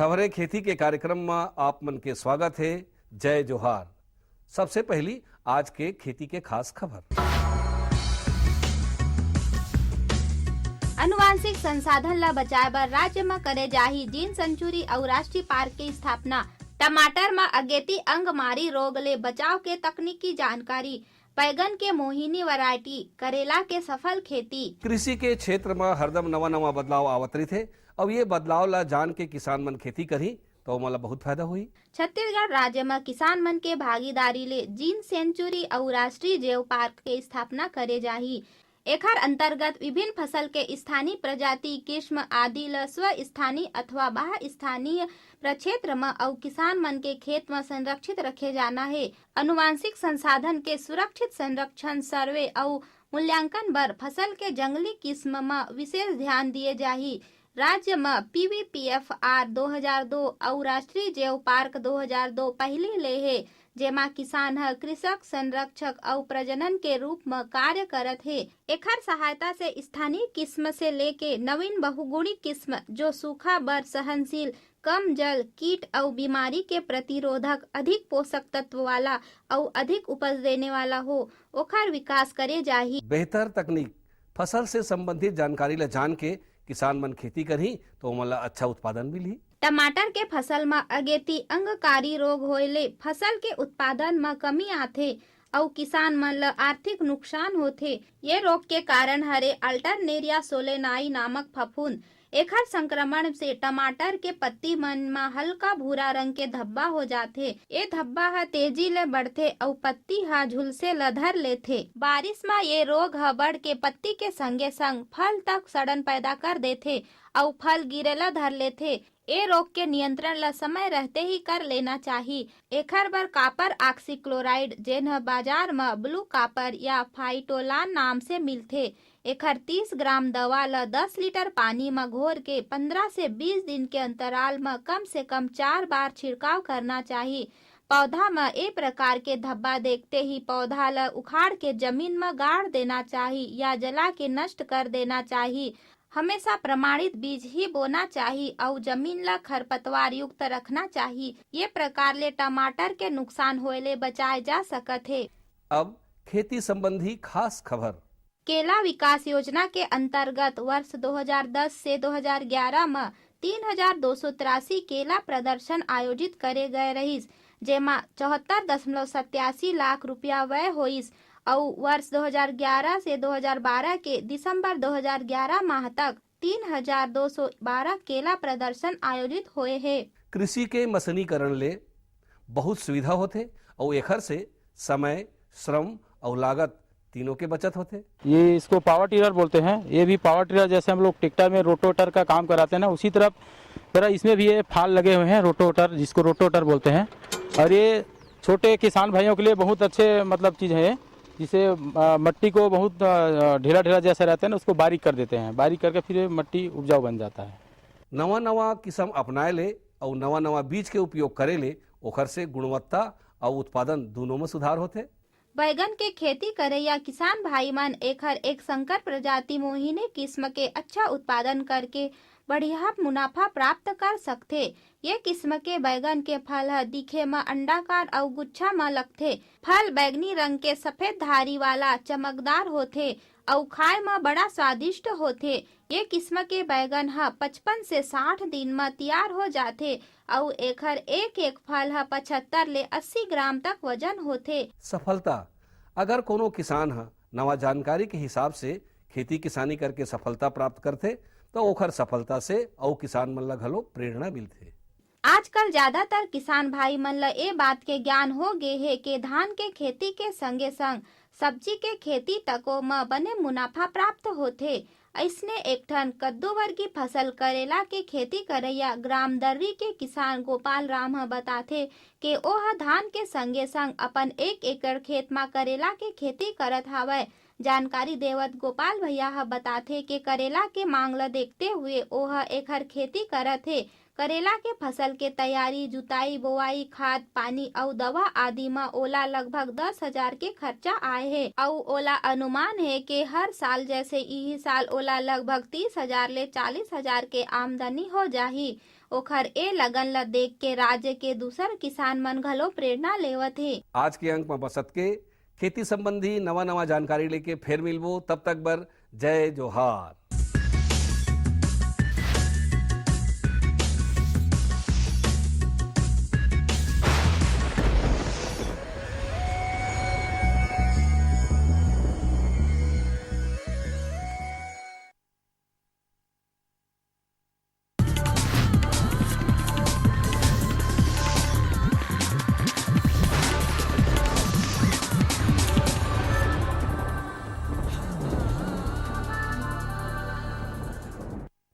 खबरें खेती के कार्यक्रम में आप मन के स्वागत है। जय जोहार। सबसे पहली आज के खेती के खास खबर। अनुवांशिक संसाधन ला बचाए बर राज्य में करे जाही जीन सेंचुरी और राष्ट्रीय पार्क की स्थापना। टमाटर में अगेती अंगमारी रोग ले बचाव के तकनीकी जानकारी। बैगन के मोहिनी वैरायटी, करेला के सफल खेती। कृषि के क्षेत्र में हरदम नवा नवा बदलाव आवत रही थे। अब ये बदलाव ला जान के किसान मन खेती करी तो मला बहुत फायदा हुई। छत्तीसगढ़ राज्य में किसान मन के भागीदारी ले जीन सेंचुरी और राष्ट्रीय जैव पार्क के स्थापना करे जाही। एकर अंतर्गत विभिन्न फसल के स्थानीय प्रजाति किस्म आदि ल स्व स्थानीय अथवा बाह्य स्थानीय प्रक्षेत्र में और किसान मन के खेत में संरक्षित रखे जाना है। अनुवांशिक संसाधन के सुरक्षित संरक्षण, सर्वे और मूल्यांकन बर फसल के जंगली किस्म में विशेष ध्यान दिए जाही। राज्य में PVPFR 2002 और राष्ट्रीय जैव पार्क 2002 पहले ले है, जेमा किसान ह कृषक, संरक्षक और प्रजनन के रूप में कार्य करत है। एकर सहायता से स्थानीय किस्म से लेके नवीन बहुगुणी किस्म जो सूखा बर सहनशील, कम जल, कीट और बीमारी के प्रतिरोधक, अधिक पोषक तत्व वाला और अधिक उपज देने वाला हो, ओकर विकास करे जाही। बेहतर तकनीक, फसल से संबंधित जानकारी ला जान के किसान मन खेती करही तो मला अच्छा उत्पादन मिली। टमाटर के फसल में अगेती अंगकारी रोग होए ले फसल के उत्पादन में कमी आथे और किसान मन ला आर्थिक नुकसान होथे। ये रोग के कारण हरे अल्टरनेरिया सोलेनाई नामक फफूंद। एकर संक्रमण से टमाटर के पत्ती मन में हल्का भूरा रंग के धब्बा हो जाथे। ये धब्बा ह तेजी ले बढ़थे और पत्ती ह झुलसे ल धर लेथे। बारिश में ये रोग ह बढ़ के पत्ती के संगे संग फल तक सड़न पैदा कर देथे और फल गिरेला धर लेथे। ए रोग के नियंत्रण ला समय रहते ही कर लेना चाहिए। एकर बर कापर ऑक्सीक्लोराइड जेन बाजार में ब्लू कापर या फाइटोलान नाम से मिलथे। एकर 30 ग्राम दवा ला 10 लीटर पानी में घोर के 15 से 20 दिन के अंतराल में कम से कम 4 बार छिड़काव करना चाहिए। पौधा में ए प्रकार के धब्बा देखते ही पौधा ला उखाड़ के जमीन में गाड़ देना चाहिए या जला के नष्ट कर देना चाहिए। हमेशा प्रमाणित बीज ही बोना चाहिए और जमीन ला खरपतवार युक्त रखना चाहिए। ये प्रकार ले टमाटर के नुकसान होए ले बचाए जा सकत है। अब खेती संबंधी खास खबर। केला विकास योजना के अंतर्गत वर्ष 2010 से 2011 में 3283 केला प्रदर्शन आयोजित करे गए रहिस, जेमा 74.87 लाख रुपया व्यय होइस और वर्ष 2011 से 2012 के दिसंबर 2011 माह तक 3212 केला प्रदर्शन आयोजित हुए हैं। कृषि के मशीनीकरण ले बहुत सुविधा होते और एकर से समय, श्रम और लागत तीनों के बचत होते। ये इसको पावर टिलर बोलते हैं। ये भी पावर टिलर जैसे हम लोग ट्रैक्टर में रोटोटर का काम कराते हैं ना, उसी तरह इसमें भी ये फाल लगे हुए हैं, रोटोटर, जिसको रोटोटर बोलते हैं। और ये छोटे किसान भाइयों के लिए बहुत अच्छे मतलब चीज़ है, जिसे मट्टी को बहुत ढीला ढीला जैसा रहता है ना, उसको बारीक कर देते हैं। बारीक करके फिर मट्टी उपजाऊ बन जाता है। नवा नवा किस्म अपनाए ले और नवा नवा बीज के उपयोग करे ले ओकर से गुणवत्ता और उत्पादन दोनों में सुधार होते। बैगन के खेती करे या किसान भाई मन एकर एक संकर प्रजाति मोहिनी किस्म के अच्छा उत्पादन करके बढ़िया मुनाफा प्राप्त कर सकथे। ये किस्म के बैगन के फल ह दिखे में अंडाकार और गुच्छा में लगथे। फल बैगनी रंग के सफेद धारी वाला चमकदार होथे और खाए में बड़ा स्वादिष्ट होथे। ये किस्म के बैगन ह 55 से 60 दिन में तैयार हो जाथे और एकर एक एक फल ह 75 ले 80 ग्राम तक वजन होथे। सफलता, अगर कोनो किसान ह नवा जानकारी के हिसाब से खेती किसानी करके सफलता प्राप्त करते तो ओकर सफलता से और किसान मन ला घलो प्रेरणा मिलथे। आजकल ज्यादातर किसान भाई मन ला ए बात के ज्ञान हो गए है कि धान के खेती के संगे संग सब्जी के खेती तको में बने मुनाफा प्राप्त होथे। ऐसने एक ठन कद्दू वर्गी फसल करेला के खेती करैया ग्राम दर्री के किसान गोपाल राम ह बताथे कि ओह धान के संगे संग अपन 1 एकड़ खेत में करेला के खेती करत हावय, जानकारी देवत गोपाल भैया ह बताथे कि करेला के मांग ल देखते हुए ओह एखर खेती करत हे। करेला के फसल के तैयारी, जुताई, बोवाई, खाद पानी अउ दवा आदि म ओला लगभग 10,000 के खर्चा आए हे अउ ओला अनुमान है कि हर साल जैसे इही साल ओला लगभग 30,000 ले 40,000 के आमदनी हो जाही। ओखर ए लगन ल देख के राज्य के दूसर किसान मन घलो प्रेरणा लेवत हे। आज के अंक में बसत के खेती संबंधी नवा जानकारी लेके फिर मिलबो, तब तक बर जय जोहार।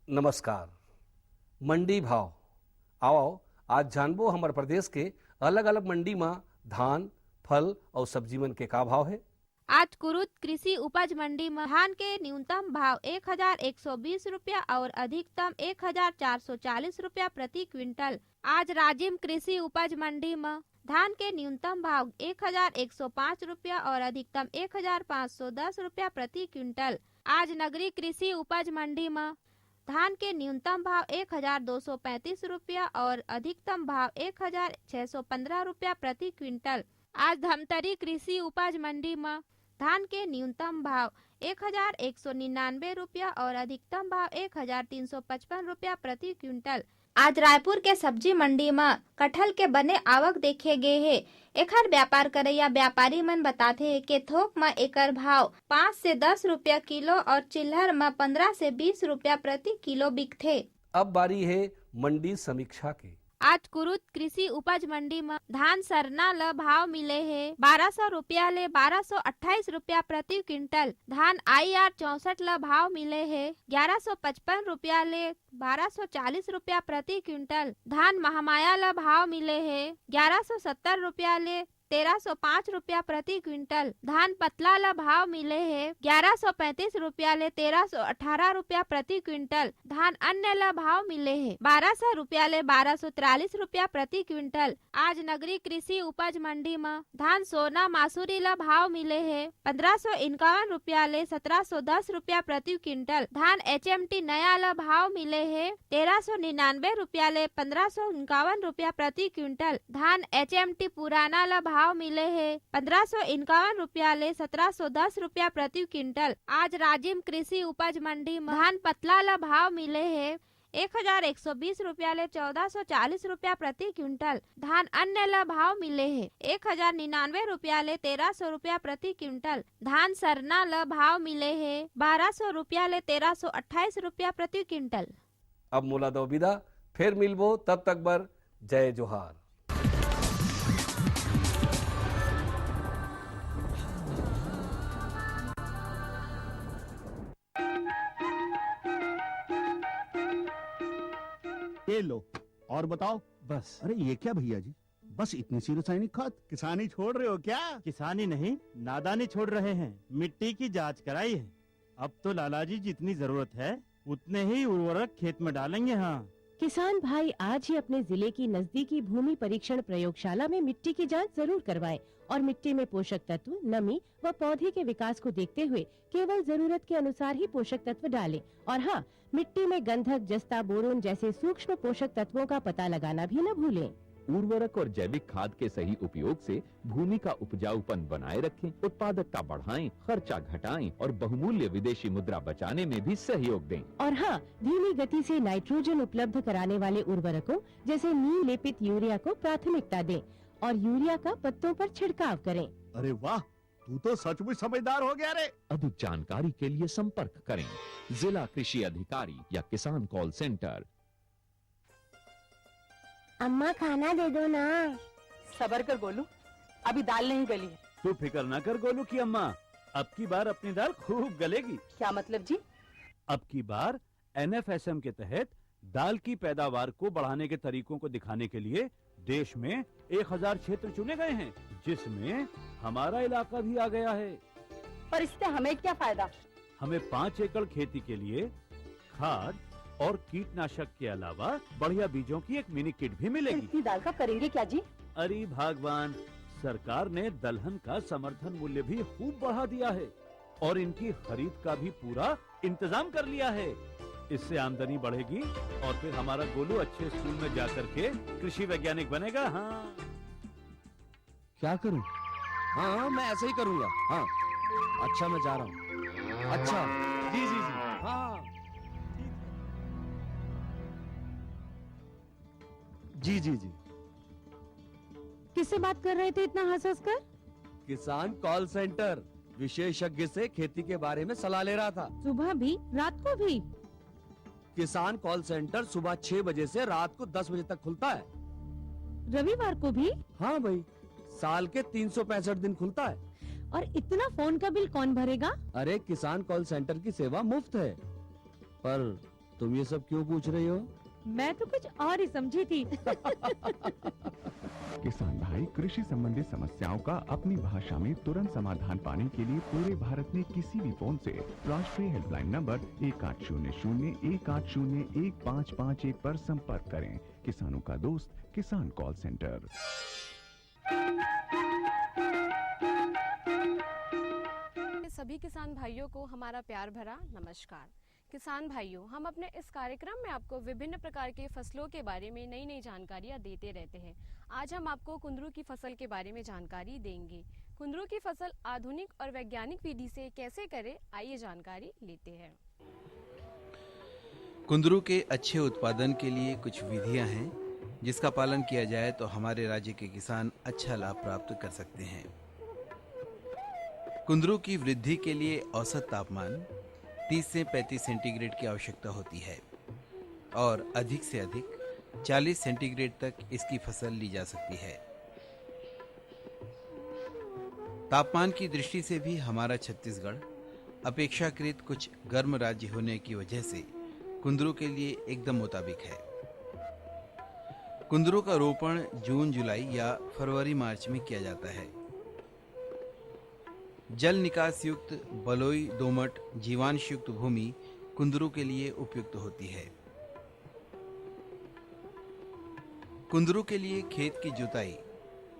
नमस्कार। मंडी भाव आओ आज जानबो हमारे प्रदेश के अलग अलग मंडी में धान, फल और सब्जी मन के का भाव है। आज कुरुद कृषि उपज मंडी में धान के न्यूनतम भाव 1,120 रुपया और अधिकतम 1,440 रुपया प्रति क्विंटल। आज राजिम कृषि उपज मंडी में धान के न्यूनतम भाव 1,105 रुपया और अधिकतम 1,510 रुपया प्रति क्विंटल। आज नगरी कृषि उपज मंडी में धान के न्यूनतम भाव 1,235 रुपया और अधिकतम भाव 1,615 रुपया प्रति क्विंटल। आज धमतरी कृषि उपज मंडी में धान के न्यूनतम भाव 1,199 रुपया और अधिकतम भाव 1,355 रुपया प्रति क्विंटल। आज रायपुर के सब्जी मंडी में कटहल के बने आवक देखे गए हे। एखर व्यापार करैया व्यापारी मन बताथे कि थोक में एकर भाव 5 से 10 रुपया किलो और चिल्हर में 15 से 20 रुपया प्रति किलो बिकथे। अब बारी है मंडी समीक्षा की। आज कुरुद कृषि उपज मंडी में धान सरना ल भाव मिले है 1200 रुपया ले 1228 रुपया प्रति क्विंटल। धान IR 64 ल भाव मिले है 1155 रुपया ले 1240 रुपया प्रति क्विंटल। धान महामाया ल भाव मिले है 1170 रुपया ले 1305 रुपया प्रति क्विंटल। धान पतला ल भाव मिले है 1135 रुपया ले 1318 रुपया प्रति क्विंटल। धान अन्य ल भाव मिले है 1200 रुपया ले 1243 रुपया प्रति क्विंटल। आज नगरी कृषि उपज मंडी में धान सोना मासूरी ल भाव मिले है 1551 रुपया ले 1710 रुपया प्रति क्विंटल। धान HMT नया ल भाव मिले है 1399 रुपया ले 1551 रुपया प्रति क्विंटल। धान HMT पुराना ल भाव मिले है 1551 रुपया ले 1710 रुपया प्रति क्विंटल। आज राजिम कृषि उपज मंडी में धान पतला ल भाव मिले है 1,120 रुपया ले 1,440 रुपया प्रति क्विंटल। धान अन्य ल भाव मिले है 1,099 रुपया ले 1,300 रुपया प्रति क्विंटल। धान सरना ल भाव मिले है 1,200 रुपया ले 1,328 रुपया प्रति क्विंटल। अब मोला दो विदा, फिर मिलबो, तब तक बर जय जोहार। ये लो और बताओ। बस। अरे ये क्या भैया जी, बस इतनी सी रासायनिक खाद? किसानी छोड़ रहे हो क्या? किसानी नहीं, नादानी छोड़ रहे हैं। मिट्टी की जांच कराई है। अब तो लालाजी जितनी जरूरत है उतने ही उर्वरक खेत में डालेंगे। हाँ, किसान भाई आज ही अपने जिले की नजदीकी भूमि परीक्षण प्रयोगशाला में मिट्टी की जांच जरूर करवाएं और मिट्टी में पोषक तत्व, नमी व पौधे के विकास को देखते हुए केवल जरूरत के अनुसार ही पोषक तत्व डालें। और हाँ, मिट्टी में गंधक, जस्ता, बोरोन जैसे सूक्ष्म पोषक तत्वों का पता लगाना भी न भूलें। उर्वरक और जैविक खाद के सही उपयोग से भूमि का उपजाऊपन बनाए रखें, उत्पादकता बढ़ाएं, खर्चा घटाएं और बहुमूल्य विदेशी मुद्रा बचाने में भी सहयोग दें। और हाँ, धीमी गति से नाइट्रोजन उपलब्ध कराने वाले उर्वरकों जैसे नीम लेपित यूरिया को प्राथमिकता दें और यूरिया का पत्तों पर छिड़काव करें। अरे वाह, तू तो सचमुच समझदार हो गया रे। अधिक जानकारी के लिए संपर्क करें जिला कृषि अधिकारी या किसान कॉल सेंटर। अम्मा खाना दे दो ना। सबर कर गोलू, अभी दाल नहीं गली है। तू फिक्र न कर गोलू की अम्मा, अब की बार अपनी दाल खूब गलेगी। क्या मतलब जी? अब की बार NFSM के तहत दाल की पैदावार को बढ़ाने के तरीकों को दिखाने के लिए देश में 1000 क्षेत्र चुने गए हैं, जिसमें हमारा इलाका भी आ गया है। पर इससे हमें क्या फायदा? हमें 5 एकड़ खेती के लिए खाद और कीटनाशक के अलावा बढ़िया बीजों की एक मिनी किट भी फिर मिलेगी। इतनी दाल का करेंगे क्या जी? अरे भगवान, सरकार ने दलहन का समर्थन मूल्य भी खूब बढ़ा दिया है और इनकी खरीद का भी पूरा इंतजाम कर लिया है। इससे आमदनी बढ़ेगी और फिर हमारा गोलू अच्छे स्कूल में जा करके कृषि वैज्ञानिक बनेगा। हाँ, क्या करूं? हाँ, मैं ऐसे ही करूंगा। हाँ, अच्छा, मैं जा रहा हूँ। अच्छा, जी जी जी, हाँ, जी जी जी। किससे बात कर रहे थे इतना हंस हंस कर? किसान कॉल सेंटर विशेषज्ञ से खेती के बारे में सलाह ले रहा था। सुबह भी रात को भी? किसान कॉल सेंटर सुबह 6 बजे से रात को 10 बजे तक खुलता है। रविवार को भी? हाँ भाई, साल के 365 दिन खुलता है। और इतना फोन का बिल कौन भरेगा? अरे, किसान कॉल सेंटर की सेवा मुफ्त है। पर तुम ये सब क्यों पूछ रही हो? मैं तो कुछ और ही समझी थी। किसान भाई, कृषि संबंधी समस्याओं का अपनी भाषा में तुरंत समाधान पाने के लिए पूरे भारत में किसी भी फोन से राष्ट्रीय हेल्पलाइन नंबर 1800-1801-551 पर संपर्क करें। किसानों का दोस्त किसान कॉल सेंटर। सभी किसान भाइयों को हमारा प्यार भरा नमस्कार। किसान भाइयों, हम अपने इस कार्यक्रम में आपको विभिन्न प्रकार के फसलों के बारे में नई नई जानकारियां देते रहते हैं। आज हम आपको कुंदरू की फसल के बारे में जानकारी देंगे। कुंदरू की फसल आधुनिक और वैज्ञानिक विधि से कैसे करें, आइए जानकारी लेते हैं। कुंदरू के अच्छे उत्पादन के लिए कुछ विधियां हैं जिसका पालन किया जाए तो हमारे राज्य के किसान अच्छा लाभ प्राप्त कर सकते हैं। कुंदरू की वृद्धि के लिए औसत तापमान 30 से 35 सेंटीग्रेड की आवश्यकता होती है और अधिक से अधिक 40 सेंटीग्रेड तक इसकी फसल ली जा सकती है। तापमान की दृष्टि से भी हमारा छत्तीसगढ़ अपेक्षाकृत कुछ गर्म राज्य होने की वजह से कुंदरू के लिए एकदम मुताबिक है। कुंदरू का रोपण जून, जुलाई या फरवरी, मार्च में किया जाता है। जल निकास युक्त बलुई, दोमट, जीवांश युक्त भूमि कुंदरू के लिए उपयुक्त होती है। कुंदरू के लिए खेत की जुताई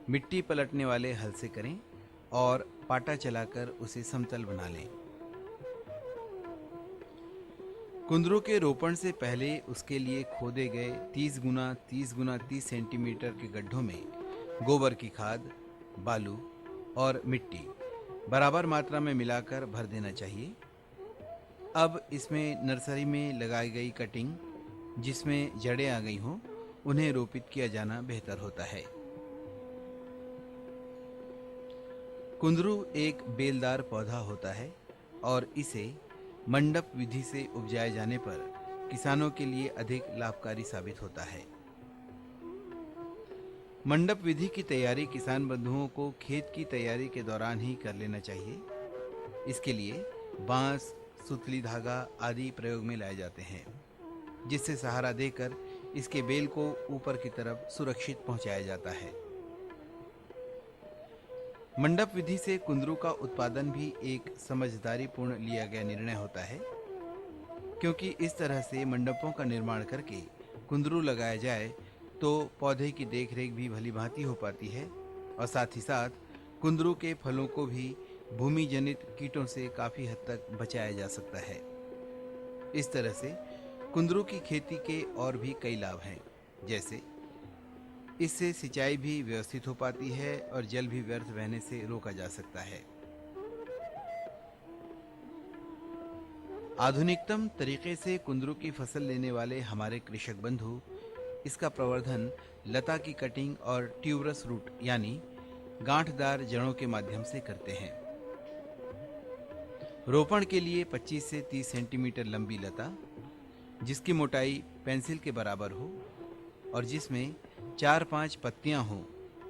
मिट्टी पलटने वाले हल से करें और पाटा चलाकर उसे समतल बना लें। कुंदरू के रोपण से पहले उसके लिए खोदे गए 30 गुना 30 गुना 30 सेंटीमीटर के गड्ढों में गोबर की खाद, बालू और मिट्टी बराबर मात्रा में मिलाकर भर देना चाहिए। अब इसमें नर्सरी में लगाई गई कटिंग जिसमें जड़ें आ गई हों, उन्हें रोपित किया जाना बेहतर होता है। कुंदरू एक बेलदार पौधा होता है और इसे मंडप विधि से उपजाए जाने पर किसानों के लिए अधिक लाभकारी साबित होता है। मंडप विधि की तैयारी किसान बंधुओं को खेत की तैयारी के दौरान ही कर लेना चाहिए। इसके लिए बांस, सुतली धागा आदि प्रयोग में लाए जाते हैं जिससे सहारा देकर इसके बेल को ऊपर की तरफ सुरक्षित पहुंचाया जाता है। मंडप विधि से कुंदरू का उत्पादन भी एक समझदारी पूर्ण लिया गया निर्णय होता है, क्योंकि इस तरह से मंडपों का निर्माण करके कुंदरू लगाया जाए तो पौधे की देखरेख भी भली भांति हो पाती है और साथ ही साथ कुंदरू के फलों को भी भूमि जनित कीटों से काफी हद तक बचाया जा सकता है। इस तरह से कुंदरू की खेती के और भी कई लाभ हैं, जैसे इससे सिंचाई भी व्यवस्थित हो पाती है और जल भी व्यर्थ बहने से रोका जा सकता है। आधुनिकतम तरीके से कुंदरू की फसल लेने वाले हमारे कृषक बंधु इसका प्रवर्धन लता की कटिंग और ट्यूबरस रूट यानी गांठदार जड़ों के माध्यम से करते हैं। रोपण के लिए 25 से 30 सेंटीमीटर लंबी लता जिसकी मोटाई पेंसिल के बराबर हो और जिसमें 4-5 पत्तियां हों,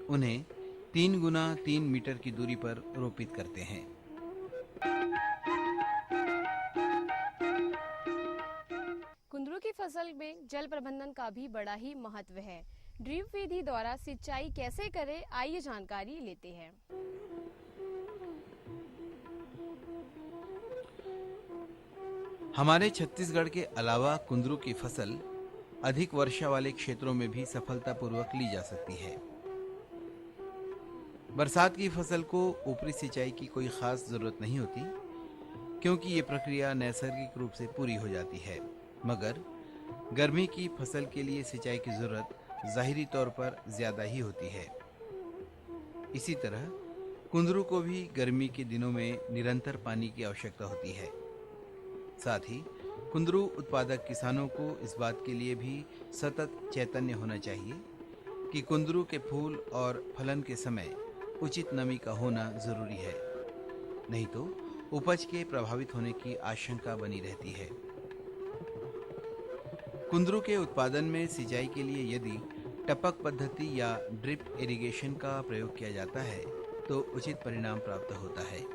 उन्हें 3 गुना 3 मीटर की दूरी पर रोपित करते हैं। कुंदरू की फसल में जल प्रबंधन का भी बड़ा ही महत्व है। ड्रिप विधि द्वारा सिंचाई कैसे करें, आइए जानकारी लेते हैं। हमारे छत्तीसगढ़ के अलावा कुंदरू की फसल अधिक वर्षा वाले क्षेत्रों में भी सफलतापूर्वक ली जा सकती है। बरसात की फसल को ऊपरी सिंचाई की कोई खास जरूरत नहीं होती, क्योंकि ये प्रक्रिया नैसर्गिक रूप से पूरी हो जाती है। मगर गर्मी की फसल के लिए सिंचाई की जरूरत जाहिरी तौर पर ज्यादा ही होती है। इसी तरह कुंदरू को भी गर्मी के दिनों में निरंतर पानी की आवश्यकता होती है। साथ ही कुंदरू उत्पादक किसानों को इस बात के लिए भी सतत चैतन्य होना चाहिए कि कुंदरू के फूल और फलन के समय उचित नमी का होना जरूरी है, नहीं तो उपज के प्रभावित होने की आशंका बनी रहती है। कुंदरू के उत्पादन में सिंचाई के लिए यदि टपक पद्धति या ड्रिप इरिगेशन का प्रयोग किया जाता है तो उचित परिणाम प्राप्त होता है।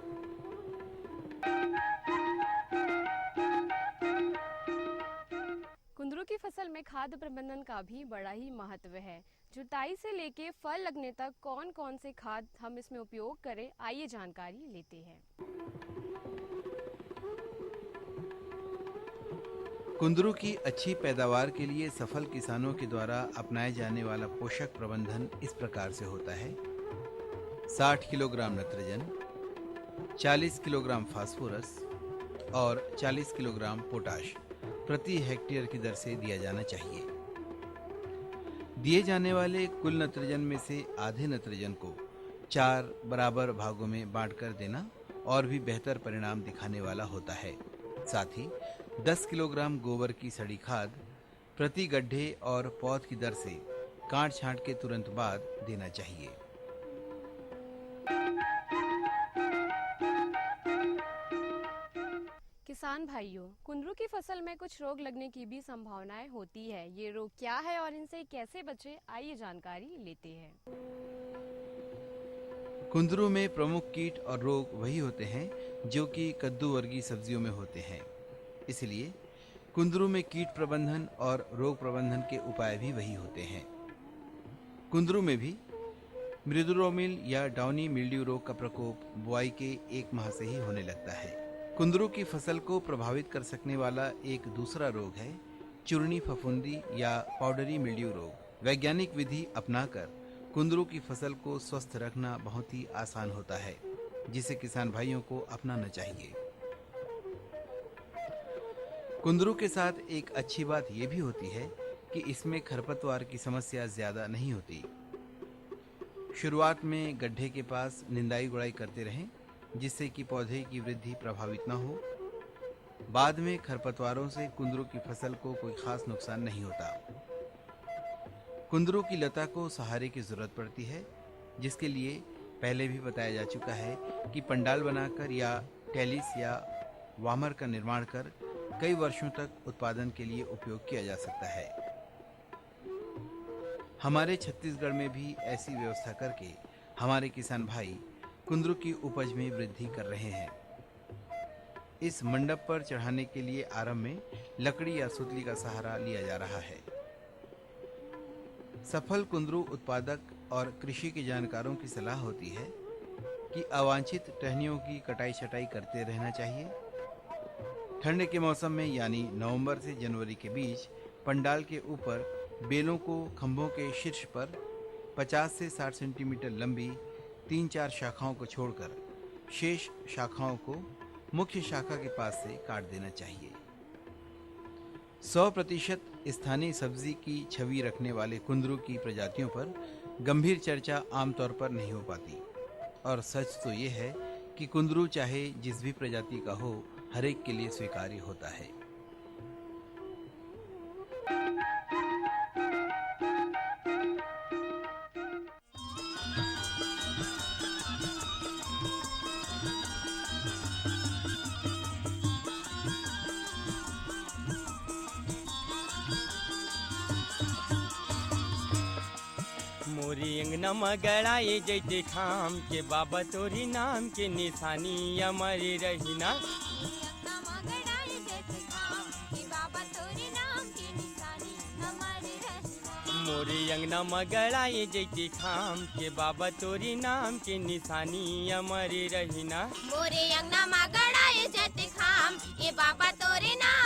कुंदरू की फसल में खाद प्रबंधन का भी बड़ा ही महत्व है। जुताई से लेके फल लगने तक कौन कौन से खाद हम इसमें उपयोग करें, आइए जानकारी लेते हैं। कुंदरू की अच्छी पैदावार के लिए सफल किसानों के द्वारा अपनाए जाने वाला पोषक प्रबंधन इस प्रकार से होता है। 60 किलोग्राम नाइट्रोजन, 40 किलोग्राम फास्फोरस और 40 किलोग्राम पोटाश प्रति हेक्टेयर की दर से दिया जाना चाहिए। दिए जाने वाले कुल नाइट्रोजन में से आधे नाइट्रोजन को 4 बराबर भागों में बांटकर देना और भी बेहतर परिणाम दिखाने वाला होता है। साथ ही 10 किलोग्राम गोबर की सड़ी खाद प्रति गड्ढे और पौध की दर से काट छांट के तुरंत बाद देना चाहिए। किसान भाइयों, कुंदरू की फसल में कुछ रोग लगने की भी संभावनाएं होती है। ये रोग क्या है और इनसे कैसे बचें, आइए जानकारी लेते हैं। कुंदरू में प्रमुख कीट और रोग वही होते हैं जो कि कद्दू वर्गीय सब्जियों में होते हैं। इसलिए कुंदरू में कीट प्रबंधन और रोग प्रबंधन के उपाय भी वही होते हैं। कुंदरू में भी मृदुरोमिल या डाउनी मिल्ड्यू रोग का प्रकोप बुआई के 1 माह से ही होने लगता है। कुंदरू की फसल को प्रभावित कर सकने वाला एक दूसरा रोग है चूर्णी फफूंदी या पाउडरी मिल्ड्यू रोग। वैज्ञानिक विधि अपनाकर कुंदरू की फसल को स्वस्थ रखना बहुत ही आसान होता है, जिसे किसान भाइयों को अपनाना चाहिए। कुंदरू के साथ एक अच्छी बात यह भी होती है कि इसमें खरपतवार की समस्या ज्यादा नहीं होती। शुरुआत में गड्ढे के पास निंदाई गुड़ाई करते रहें, जिससे कि पौधे की वृद्धि प्रभावित न हो। बाद में खरपतवारों से कुंदरू की फसल को कोई खास नुकसान नहीं होता। कुंदरू की लता को सहारे की जरूरत पड़ती है, जिसके लिए पहले भी बताया जा चुका है कि पंडाल बनाकर या टैलिस या वामर का निर्माण कर कई वर्षों तक उत्पादन के लिए उपयोग किया जा सकता है। हमारे छत्तीसगढ़ में भी ऐसी व्यवस्था करके हमारे किसान भाई कुंदरू की उपज में वृद्धि कर रहे हैं। इस मंडप पर चढ़ाने के लिए आरंभ में लकड़ी या सुतली का सहारा लिया जा रहा है। सफल कुंदरू उत्पादक और कृषि के जानकारों की सलाह होती है कि अवांछित टहनियों की कटाई छटाई करते रहना चाहिए। ठंड के मौसम में यानी नवंबर से जनवरी के बीच पंडाल के ऊपर बेलों को खंभों के शीर्ष पर 50 से 60 सेंटीमीटर लंबी 3-4 शाखाओं को छोड़कर शेष शाखाओं को मुख्य शाखा के पास से काट देना चाहिए। 100% स्थानीय सब्जी की छवि रखने वाले कुंदरू की प्रजातियों पर गंभीर चर्चा आमतौर पर नहीं हो पाती, और सच तो ये है कि कुंदरू चाहे जिस भी प्रजाति का हो, हर एक के लिए स्वीकार्य होता है। मोरी अंगना मगड़ाए जैते खाम के बाबा तोरी नाम के निशानी अमर रहीना। मोरी अंगना मगड़ाए जैते खाम के बाबा तोरी नाम के निशानी अमर रहीना। मोरे अंगना मगड़ाए जैते खाम ये बाबा तोरे नाम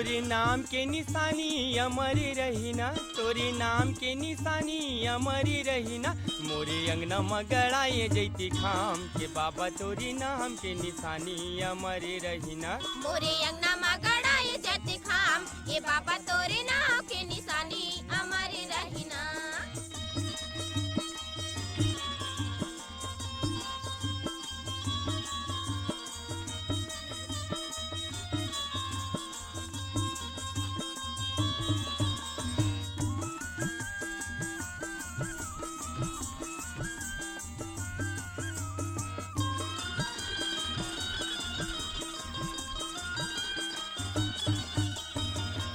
तोरे नाम के निशानी अमर रहीना, तोरे नाम के निशानी अमर रहीना। मोरे अंगना मगड़ाए जैती खाम के बाबा तोरे नाम के निशानी अमर रहीना। मोरे अंगना मगड़ाए जैती खाम ये बाबा तोरे नाम के निशानी अमर रहीना।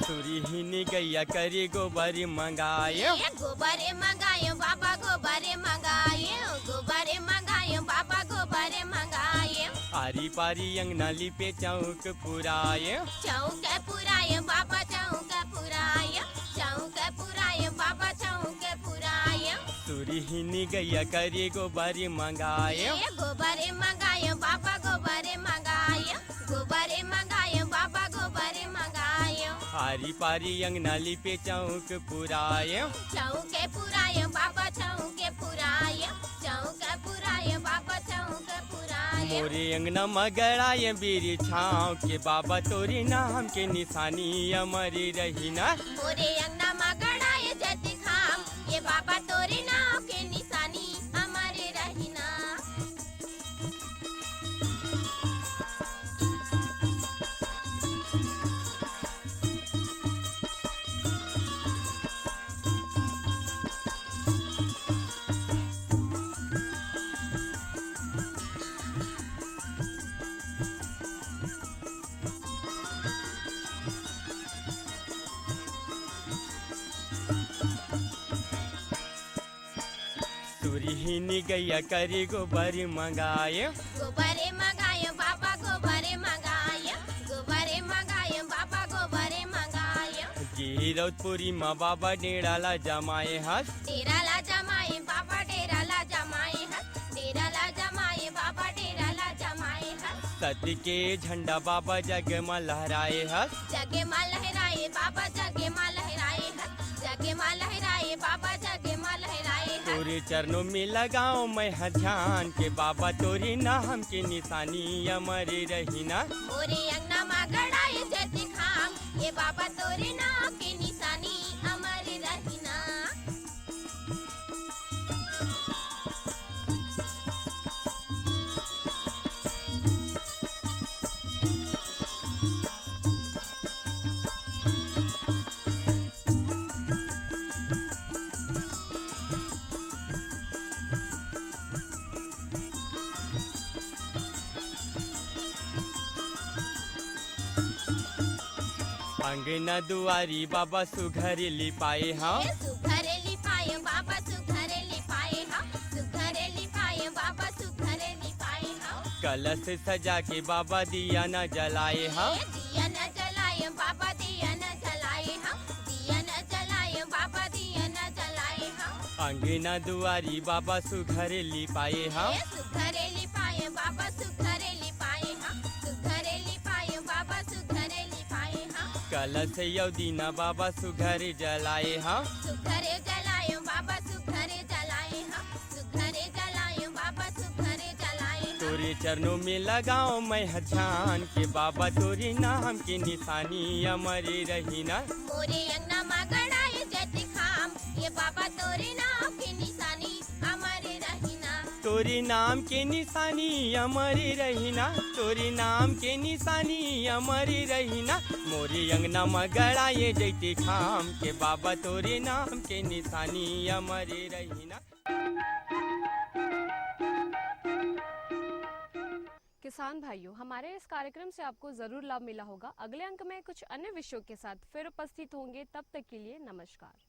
सुरीहिनी गैया करे गोबर मंगाए, गोबरे मंगायो बाबा गोबरे मंगायो, गोबरे मंगायो बाबा गोबरे मंगायो। आरी पारी अंगना लिपे चौक पुराए, चौक पुरायो बाबा चौक पुरायो, चौक पुरायो बाबा चौक पुरायो। सुरीहिनी गैया करे गोबर मंगाए, गोबरे मंगायो बाबा गोबरे मंगायो, गोबरे मंगायो बाबा गोबरे मंगायो। आरी पारी अंगना लिपे चौक पुराए, चौक पुरायो बाबा चौक पुरायो, चौक पुरायो बाबा चौक पुरायो। मोरे अंगना मगड़ाए बीरी छाँव के बाबा तोरे नाम के निशानी अमर रहीना। मोरे अंगना मगड़ाए जैती खाम ये बाबा तोरे नाम के निशानी अमर रहीना। सुरीहिनी गैया करे गोबर मंगाए, गोबरे मंगायो बाबा गोबरे मंगायो, गोबरे मंगायो बाबा गोबरे मंगायो। गिरौतपुरी माँ बाबा डेराला जमाए हस, डेराला जमाए बाबा डेराला जमाए हस, डेराला जमाए बाबा डेराला जमाए हस। सत्य के झंडा बाबा जग में लहराए हस, जगे माँ लहराए बाबा जगे माँ लहराए हस, जगे माँ लहराए बाबा जगे माँ लहराए हस। तोरे चरणों में लगाओ मैं ध्यान के बाबा तोरे नाम के निशानी अमर रहीना। मोरे अंगना मगड़ाए जैती खाम ये बाबा तोरे नाम के निशानी अमर रहीना। अंगना दुआरी बाबा सुघरे लिपाए हाँ, सुघरे लिपाए बाबा सुघरे लिपाए हाँ, सुघरे लिपाए बाबा सुघरे लिपाए हाँ। कलश सजा के बाबा दिया न जलाए हाँ, दिया न जलाए बाबा दिया न जलाए हाँ, दिया न जलाए बाबा दिया न जलाए हाँ। अंगना दुआरी बाबा सुघरे लिपाए हाँ, सुघरे लिपाए बाबा सुघरे लिपाए हाँ, सुघरे लिपाए बाबा सुघरे लिपाए हाँ। कलश यौ दीना बाबा सुघरे जलाए हाँ, सुघरे जलाए बाबा सुघरे जलाए हाँ, सुघरे जलाए बाबा सुघरे जलाए हाँ। तोरे चरणों में लगाओ मैं ध्यान के बाबा तोरे नाम के निशानी अमर रहीना। मोरे अंगना मगड़ाए जैती खाम ये बाबा तोरे नाम के निशानी अमर रहीना। तोरे नाम के निशानी अमर रहीना, तोरे नाम के निशानी अमर रहीना। मोरे अंगना मगड़ाए जैती खाम के बाबा तोरे नाम के निशानी अमर रहीना। किसान भाइयों, हमारे इस कार्यक्रम से आपको जरूर लाभ मिला होगा। अगले अंक में कुछ अन्य विषयों के साथ फिर उपस्थित होंगे, तब तक के लिए नमस्कार।